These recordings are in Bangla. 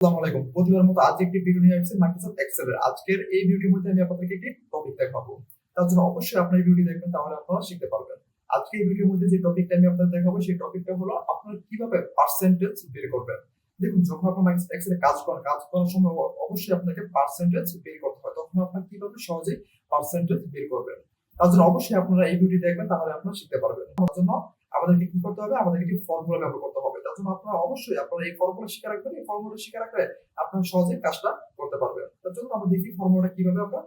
আসসালামু আলাইকুম। প্রতিবারের মতো আজ একটি ভিডিও নিয়ে আসছি মাইক্রোসফট এক্সেল এর। আজকের এই ভিডিওটির মধ্যে আমি আপনাদেরকে একটি টপিক দেখাবো। তার জন্য অবশ্যই আপনারা এই ভিডিওটি দেখবেন, তাহলে আপনারা শিখতে পারবেন। আজকে এই ভিডিওর মধ্যে যে টপিকটা আমি আপনাদের দেখাবো সেই টপিকটা হলো আপনারা কিভাবে পার্সেন্টেজ বের করবেন। দেখুন, যখন আপনারা মাইক্রোসফট এক্সেল এ কাজ করার সময় অবশ্যই আপনাকে পার্সেন্টেজ বের করতে হয়। তখন আপনারা কিভাবে সহজেই পার্সেন্টেজ বের করবেন। তার জন্য অবশ্যই আপনারা এই ভিডিওটি দেখবেন, তাহলে আপনারা শিখতে পারবেন। তার জন্য আমাদেরকে কি করতে হবে? আমাদেরকে একটি ফর্মুলা ব্যবহার করতে হবে। তার জন্য আপনারা অবশ্যই আপনারা এই ফর্মুলা শিখে রাখবেন। এই ফর্মুলা শিখে রাখলে আপনারা সহজেই কাজটা করতে পারবেন। তার জন্য আমরা দেখি ফর্মুলাটা কিভাবে আমরা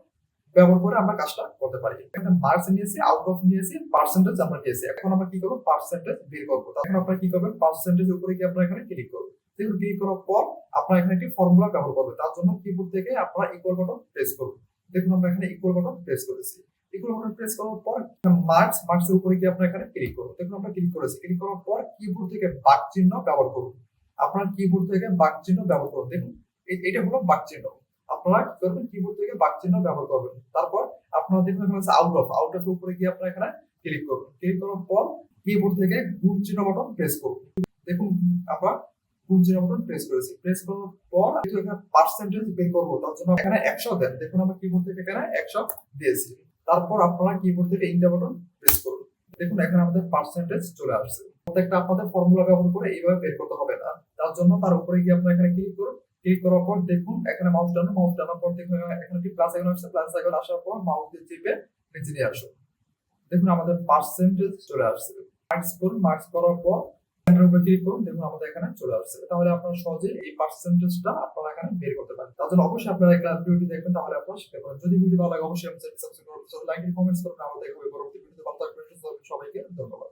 ব্যবহার করে আমরা কাজটা করতে পারি। এখানে মার্কস নিয়েছি, আউট অফ নিয়েছি, পার্সেন্টেজ আমরা নিয়েছি। এখন আমরা কি করব? পার্সেন্টেজ বের করব। তখন আপনারা কি করবেন? পার্সেন্টেজ এর উপরে গিয়ে আপনারা এখানে ক্লিক করবেন। দেখুন, ক্লিক করার পর আপনারা এখানে একটি ফর্মুলা ব্যবহার করবেন। তার জন্য কিবোর্ড থেকে আপনারা ইকুয়াল বাটন প্রেস করুন। দেখুন, আমরা এখানে ইকুয়াল বাটন প্রেস করেছি। ইকুয়াল বাটন প্রেস করার পর মার্কস এর উপরে গিয়ে আপনারা এখানে ক্লিক করুন। দেখুন, আমরা ক্লিক করেছি। ক্লিক করার পর কিবোর্ড থেকে বাক চিহ্ন ব্যবহার করুন। আপনার কিবোর্ড থেকে বাক চিহ্ন ব্যবহার করুন। দেখুন, এটা হলো বাক চিহ্ন। আপনারা কি করবেন? কিবোর্ড থেকে বাক চিহ্ন ব্যবহার করবেন। তারপর আপনারা দেখুন, এখানে আছে আউট অফ এর উপরে গিয়ে আপনারা এখানে ক্লিক করুন। ক্লিক করার পর কিবোর্ড থেকে গুণ চিহ্ন বাটন প্রেস করুন। দেখুন, আমরা গুণ চিহ্ন বাটন প্রেস করেছি। প্রেস করার পর এখানে পার্সেন্টেজ বের করব। তার জন্য এখানে 100 দেন। দেখুন, আমরা কিবোর্ড থেকে এখানে 100 দিয়েছি। তারপর আপনারা কিবোর্ড থেকে এন্টার বাটন প্রেস করুন। দেখুন, এখানে আমাদের পার্সেন্টেজ চলে আসছে। প্রত্যেকটা আপনাদের ফর্মুলা ব্যবহার করে এইভাবে বের করতে হবে না। তার জন্য তার উপরে গিয়ে আপনারা এখানে ক্লিক করুন। ক্লিক করার পর দেখুন, এখানে মাউস টানার পর দেখুন এখানে একটি প্লাস আইকন আসছে। প্লাস আইকন আসার পর মাউস দিয়ে চেপে নিচে নিয়ে আসুন। দেখুন, আমাদের পার্সেন্টেজ চলে আসছে। মার্কস করুন। মার্কস করার পর এন্টার উপরে ক্লিক করুন। দেখুন, আমাদের এখানে চলে আসছে। তাহলে আপনারা সহজে এই পার্সেন্টেজটা আপনারা এখানে বের করতে পারেন। তার জন্য অবশ্যই আপনারা এই ভিডিওটি দেখবেন, তাহলে আপনারা শিখতে পারবেন। যদি ভিডিও ভালো লাগে অবশ্যই আমাদের চ্যানেল সাবস্ক্রাইব করুন, লাইক, কমেন্টস করুন। আমাদের হবে পরবর্তী ভিডিওতে। ভালো থাকবেন, সুস্থ থাকবেন। সবাইকে ধন্যবাদ।